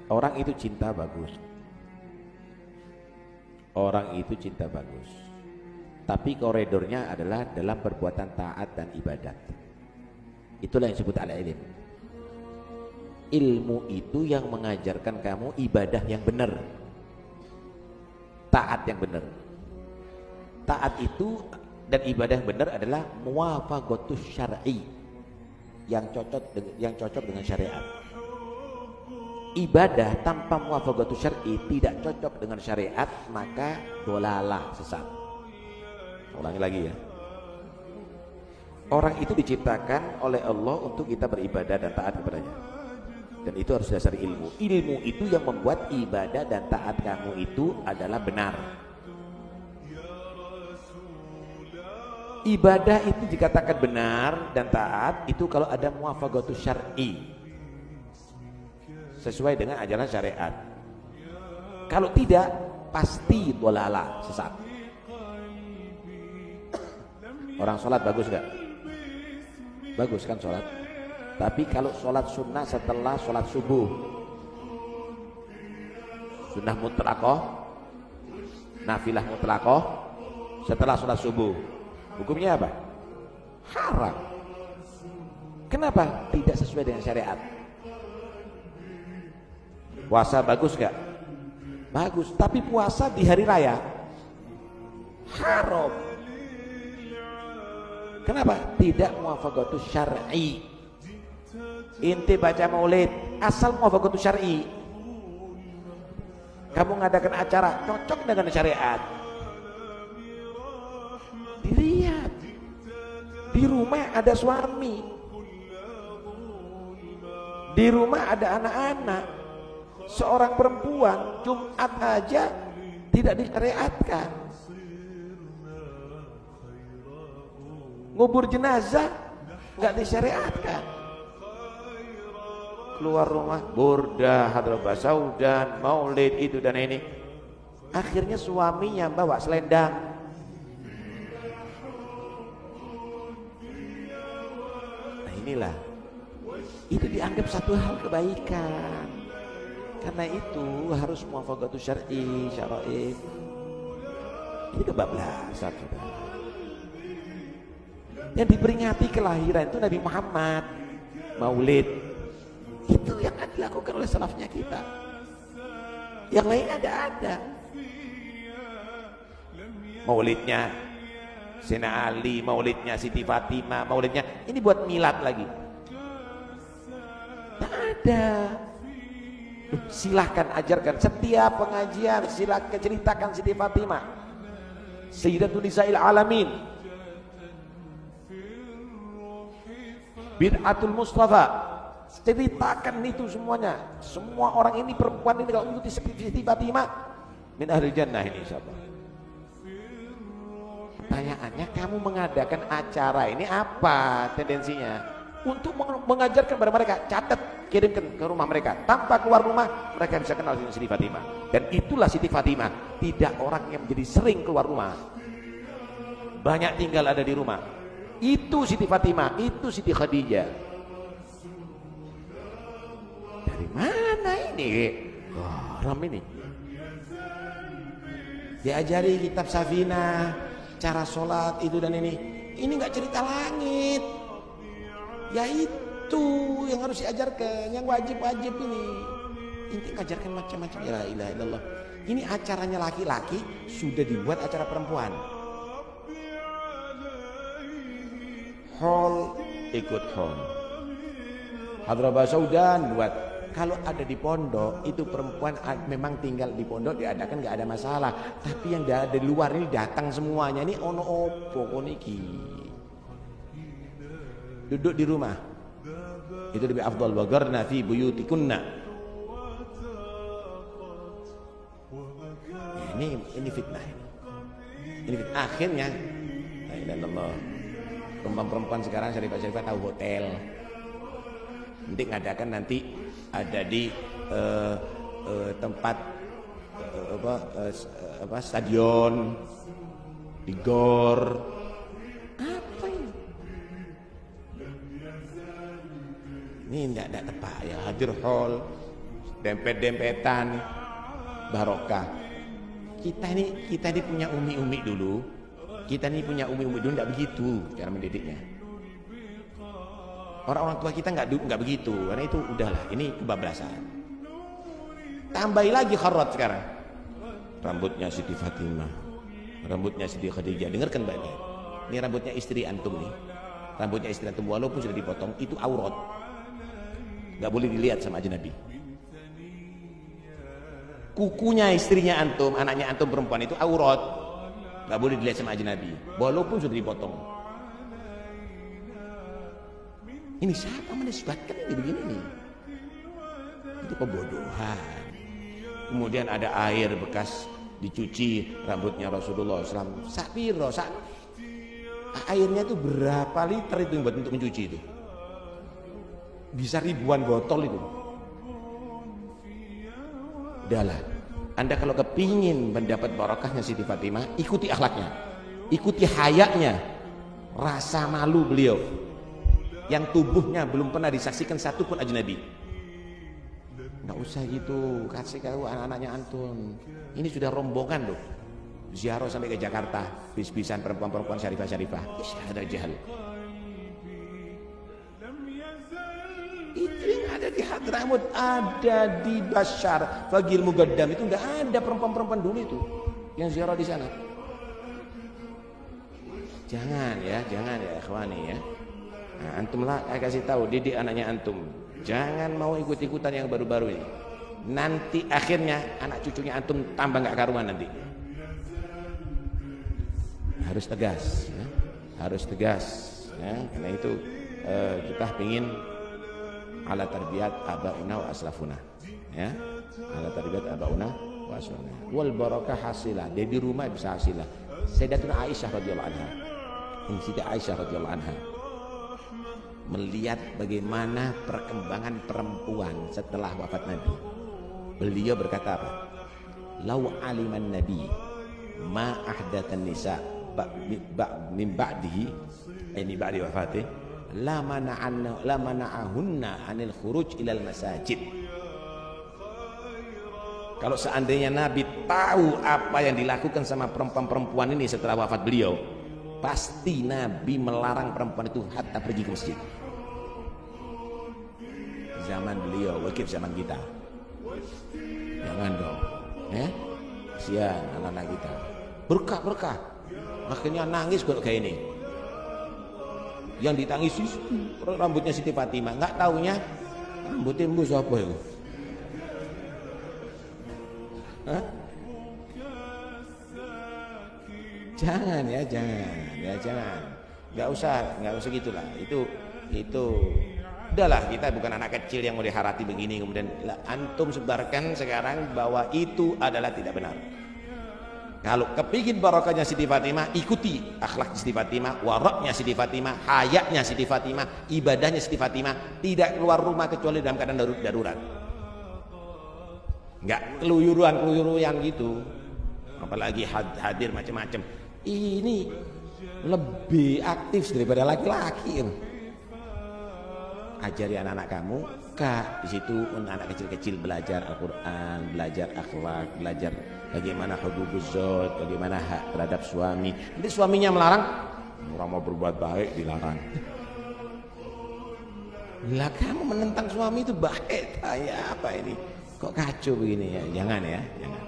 Orang itu cinta bagus. Orang itu cinta bagus. Tapi koridornya adalah dalam perbuatan taat dan ibadat. Itulah yang disebut al-ilm. Ilmu itu yang mengajarkan kamu ibadah yang benar, taat yang benar. Taat itu dan ibadah yang benar adalah muwafaqatus syar'i, yang cocok dengan syariat. Ibadah tanpa muwafaqatus syar'i, tidak cocok dengan syariat, maka dolalah, sesat. Ulangi lagi ya. Orang itu diciptakan oleh Allah untuk kita beribadah dan taat kepadanya. Dan itu harus dasari ilmu. Ilmu itu yang membuat ibadah dan taat kamu itu adalah benar. Ibadah itu dikatakan benar dan taat itu kalau ada muwafaqatus syar'i, sesuai dengan ajaran syariat. Kalau tidak, pasti dhalalah, sesat. Orang sholat bagus gak? Bagus kan sholat. Tapi kalau sholat sunnah setelah sholat subuh, sunnah mutlaqah, nafilah mutlaqah setelah sholat subuh, hukumnya apa? Haram. Kenapa? Tidak sesuai dengan syariat. Puasa bagus gak? Bagus. Tapi puasa di hari raya haram. Kenapa? Tidak muwafaqatus syar'i. Inti baca maulid asal muwafaqatus syar'i. Kamu mengadakan acara cocok dengan syariat, dilihat. Di rumah ada suami, di rumah ada anak-anak. Seorang perempuan Jumat aja tidak disyariatkan. Ngubur jenazah nggak disyariatkan. Keluar rumah burdah, hadrah saudan, maulid itu dan ini. Akhirnya suaminya bawa selendang. Nah inilah, itu dianggap satu hal kebaikan. Karena itu harus muwafaqatus syar'i, syara'if. Ini kebablasan sudah. Yang diperingati kelahiran itu Nabi Muhammad, maulid. Itu yang dilakukan oleh salafnya kita. Yang lain ada. Maulidnya Sina Ali, maulidnya Siti Fatimah, maulidnya ini buat milad lagi. Tak ada. Silahkan ajarkan setiap pengajian, silahkan ceritakan Siti Fatimah, Sayyidatun Nisa'il Alamin, Bid'atul Mustafa. Ceritakan itu semuanya. Semua orang ini, perempuan ini kalau ikuti Siti Fatimah min ahli jannah ini insyaallah. Pertanyaannya, kamu mengadakan acara ini apa tendensinya? Untuk mengajarkan kepada mereka, catat, kirimkan ke rumah mereka. Tanpa keluar rumah, mereka bisa kenal dengan Siti Fatimah. Dan itulah Siti Fatimah. Tidak orang yang menjadi sering keluar rumah, banyak tinggal ada di rumah. Itu Siti Fatimah, itu Siti Khadijah. Dari mana ini? Haram ini. Diajari kitab Safinah, cara sholat itu dan ini. Ini nggak cerita langit. Ya itu yang harus diajarkan, yang wajib-wajib ini. Inti ajarkan macam-macam. La ilaha illallah. Ini acaranya laki-laki, sudah dibuat acara perempuan. Hall, ikut hall. Hadrah saudan buat. Kalau ada di pondok, itu perempuan memang tinggal di pondok diadakan nggak ada masalah. Tapi yang ada di luar ini datang semuanya. Ini ono opo koniki. Duduk di rumah itu lebih afdal. Wagharna fi buyutikunna. Ini fitnah ini fitnah. Akhirnya la ilaha illallah, perempuan sekarang syarifah tahu hotel nanti ngadakan, nanti ada di tempat stadion, di gor. Ini tidak tepat ya, hadir hall dempet-dempetan, barokah. Kita ini punya umi-umi dulu. Kita ini punya umi-umi dulu enggak begitu cara mendidiknya. Orang-orang tua kita enggak begitu, karena itu udahlah, ini kebablasan. Tambahi lagi kharat sekarang. Rambutnya Siti Fatimah, rambutnya Siti Khadijah. Dengarkan baik-baik. Ini rambutnya istri antum nih. Rambutnya istri antum walaupun sudah dipotong itu aurat. Enggak boleh dilihat sama ajnabi. Kukunya istrinya antum, anaknya antum perempuan itu aurat. Enggak boleh dilihat sama ajnabi walaupun sudah dipotong. Ini siapa menisbatkan ini begini nih? Itu pembodohan. Kemudian ada air bekas dicuci rambutnya Rasulullah SAW. Sakpiro, airnya itu berapa liter itu buat untuk mencuci itu? Bisa ribuan botol itu. Udahlah, Anda kalau kepingin mendapat barokahnya Siti Fatimah, ikuti akhlaknya, ikuti hayaknya, rasa malu beliau yang tubuhnya belum pernah disaksikan satupun ajnabi. Nggak usah gitu, kasih tahu anak-anaknya antum. Ini sudah rombongan loh, ziarah sampai ke Jakarta, bis-bisan perempuan-perempuan syarifah-syarifah. Ada jahal. Itu yang ada di Hadramut, ada di Bashar, Fagil Mugaddam, itu nggak ada perempuan-perempuan dulu itu yang ziarah di sana. Jangan ya ikhwani ya. Nah, antum lah saya kasih tahu, didik anaknya antum. Jangan mau ikut-ikutan yang baru-baru ini. Nanti akhirnya anak cucunya antum tambah nggak karuan nanti. Harus tegas, ya. Harus tegas. Ya. Karena itu kita ingin ala tarbiyat abauna wa aslafuna. Ya. Ala tarbiyat abauna wa aslafuna. Wal barakah hasilah. Dia di rumah bisa hasilah. Sayyidatuna Aisyah radhiyallahu anha. Siti Aisyah radhiyallahu anha melihat bagaimana perkembangan perempuan setelah wafat Nabi. Beliau berkata apa? Lau aliman Nabi ma ahdatsan nisa min ba'dihi, ini ba'di wafatih, la mana'ahunna anil khuruj ilal masajid. Kalau seandainya Nabi tahu apa yang dilakukan sama perempuan-perempuan ini setelah wafat beliau, pasti Nabi melarang perempuan itu hatta pergi ke masjid. Zaman beliau, wakif zaman kita. Jangan dong, ya. Kasihan anak-anak kita. Berkah. Akhirnya nangis kok kayak ini. Yang ditangisi rambutnya Siti Fatimah, nggak taunya rambutnya mbus apa itu? Hah? Jangan. Nggak usah gitulah. Itu udahlah, kita bukan anak kecil yang mau diharati begini kemudian antum sebarkan sekarang bahwa itu adalah tidak benar. Kalau kepingin barokahnya Siti Fatimah, ikuti akhlak Siti Fatimah, waraknya Siti Fatimah, hayatnya Siti Fatimah, ibadahnya Siti Fatimah, tidak keluar rumah kecuali dalam keadaan darurat. Nggak keluyuran gitu. Apalagi hadir macam-macam. Ini lebih aktif daripada laki-laki. Ajari anak-anak kamu, Kak, di situ anak kecil-kecil belajar Al-Qur'an, belajar akhlak, belajar bagaimana hububuz zaud, bagaimana hak terhadap suami. Nanti suaminya melarang, orang mau berbuat baik dilarang. Lah kamu menentang suami itu baik, ya apa ini? Kok kacau begini ya? Jangan ya, jangan.